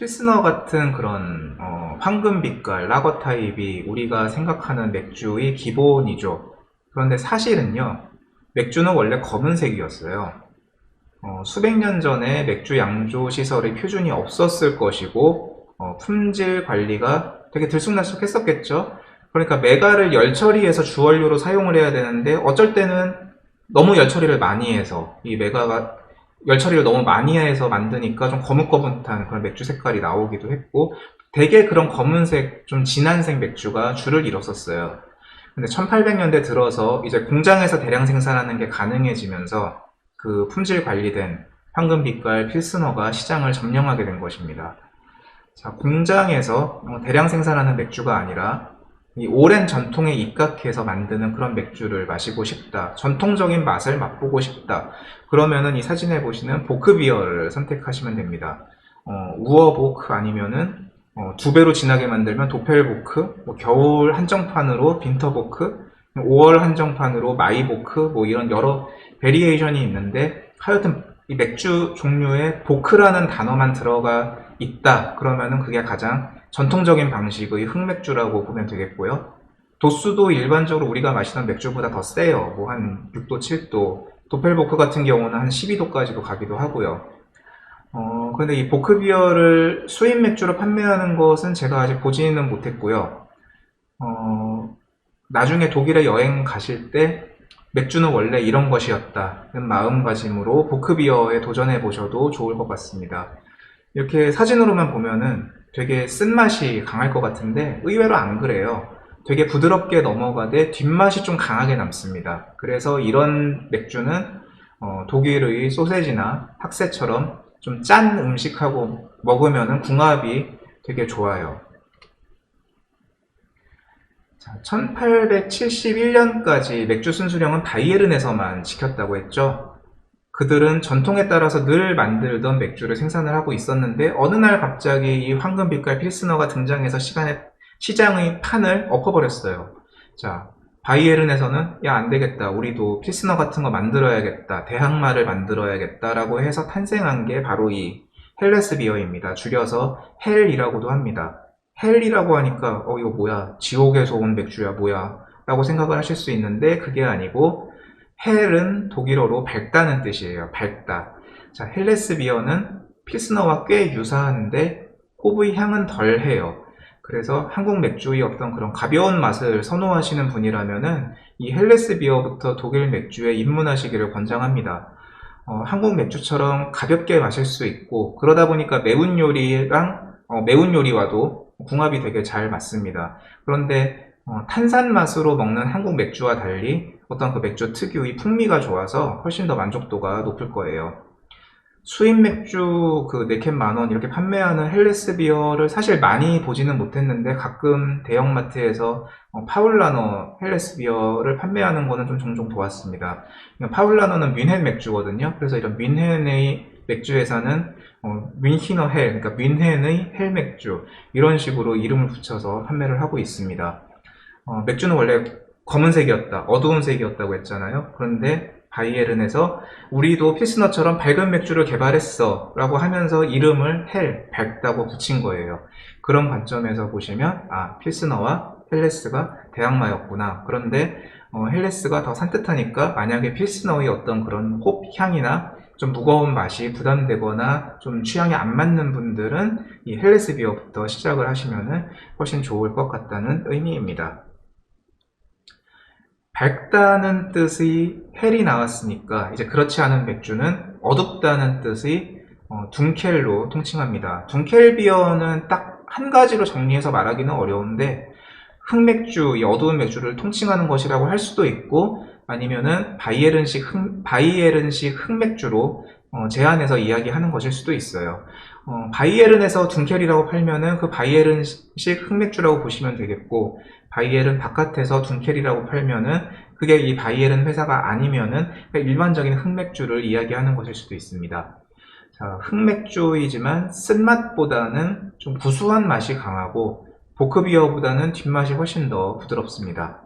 필스너 같은 그런 황금빛깔 라거 타입이 우리가 생각하는 맥주의 기본이죠. 그런데 사실은요, 맥주는 원래 검은색이었어요. 수백 년 전에 맥주 양조 시설의 표준이 없었을 것이고, 품질 관리가 되게 들쑥날쑥했었겠죠. 그러니까 메가를 열 처리해서 주원료로 사용을 해야 되는데, 어쩔 때는 너무 열 처리를 많이 해서 이 메가가 열 처리를 너무 많이 해서 만드니까 좀 거뭇거뭇한 그런 맥주 색깔이 나오기도 했고, 되게 그런 검은색 좀 진한색 맥주가 줄을 이뤘었어요. 근데 1800년대 들어서 이제 공장에서 대량 생산하는 게 가능해지면서 그 품질 관리된 황금빛깔 필스너가 시장을 점령하게 된 것입니다. 자, 공장에서 대량 생산하는 맥주가 아니라 이 오랜 전통에 입각해서 만드는 그런 맥주를 마시고 싶다, 전통적인 맛을 맛보고 싶다, 그러면은 이 사진에 보시는 보크비어를 선택하시면 됩니다. 우어보크 아니면은 2배로 진하게 만들면 도펠보크, 겨울 한정판으로 빈터보크, 5월 한정판으로 마이보크, 이런 여러 베리에이션이 있는데, 하여튼 이 맥주 종류에 보크라는 단어만 들어가 있다 그러면은 그게 가장 전통적인 방식의 흑맥주라고 보면 되겠고요. 도수도 일반적으로 우리가 마시던 맥주보다 더 세요. 한 6도, 7도. 도펠보크 같은 경우는 한 12도까지도 가기도 하고요. 근데 이 보크비어를 수입 맥주로 판매하는 것은 제가 아직 보지는 못했고요. 나중에 독일에 여행 가실 때 맥주는 원래 이런 것이었다는 마음가짐으로 보크비어에 도전해 보셔도 좋을 것 같습니다. 이렇게 사진으로만 보면은 되게 쓴맛이 강할 것 같은데 의외로 안 그래요. 되게 부드럽게 넘어가되 뒷맛이 좀 강하게 남습니다. 그래서 이런 맥주는 독일의 소세지나 학세처럼 좀 짠 음식하고 먹으면은 궁합이 되게 좋아요. 1871년까지 맥주 순수령은 바이에른에서만 지켰다고 했죠. 그들은 전통에 따라서 늘 만들던 맥주를 생산을 하고 있었는데 어느 날 갑자기 이 황금빛깔 필스너가 등장해서 시장의 판을 엎어버렸어요. 자, 바이에른에서는 야, 안 되겠다, 우리도 필스너 같은 거 만들어야겠다, 대항마를 만들어야겠다 라고 해서 탄생한 게 바로 이 헬레스 비어입니다. 줄여서 헬이라고도 합니다. 헬이라고 하니까 이거 뭐야, 지옥에서 온 맥주야 뭐야 라고 생각을 하실 수 있는데, 그게 아니고 헬은 독일어로 밝다는 뜻이에요. 밝다. 자, 헬레스 비어는 필스너와 꽤 유사한데 호브의 향은 덜해요. 그래서 한국 맥주의 어떤 그런 가벼운 맛을 선호하시는 분이라면은 이 헬레스 비어부터 독일 맥주에 입문하시기를 권장합니다. 한국 맥주처럼 가볍게 마실 수 있고, 그러다 보니까 매운 요리와도 궁합이 되게 잘 맞습니다. 그런데 탄산 맛으로 먹는 한국 맥주와 달리 어떤 그 맥주 특유의 풍미가 좋아서 훨씬 더 만족도가 높을 거예요. 수입 맥주 그 4캔 만원 이렇게 판매하는 헬레스 비어를 사실 많이 보지는 못했는데, 가끔 대형마트에서 파울라너 헬레스 비어를 판매하는 거는 좀 종종 보았습니다. 파울라너는 뮌헨 맥주거든요. 그래서 이런 뮌헨의 맥주 회사는 뮌히너 헬, 그러니까 뮌헨의 헬 맥주, 이런 식으로 이름을 붙여서 판매를 하고 있습니다. 맥주는 원래 검은색이었다, 어두운 색이었다고 했잖아요. 그런데 바이에른에서 우리도 필스너처럼 밝은 맥주를 개발했어 라고 하면서 이름을 헬, 밝다고 붙인 거예요. 그런 관점에서 보시면 필스너와 헬레스가 대항마였구나. 그런데 헬레스가 더 산뜻하니까 만약에 필스너의 어떤 그런 홉 향이나 좀 무거운 맛이 부담되거나 좀 취향이 안 맞는 분들은 이 헬레스 비어부터 시작을 하시면 훨씬 좋을 것 같다는 의미입니다. 밝다는 뜻의 헬이 나왔으니까 이제 그렇지 않은 맥주는 어둡다는 뜻의 둔켈로 통칭합니다. 둔켈 비어는 딱 한 가지로 정리해서 말하기는 어려운데, 흑맥주, 이 어두운 맥주를 통칭하는 것이라고 할 수도 있고, 아니면은 바이에른식 흑맥주로 제한해서 이야기하는 것일 수도 있어요. 바이에른에서 둔켈이라고 팔면은 그 바이에른식 흑맥주라고 보시면 되겠고, 바이에른 바깥에서 둔켈이라고 팔면은 그게 이 바이에른 회사가 아니면은 일반적인 흑맥주를 이야기하는 것일 수도 있습니다. 자, 흑맥주이지만 쓴맛보다는 좀 구수한 맛이 강하고 보크비어보다는 뒷맛이 훨씬 더 부드럽습니다.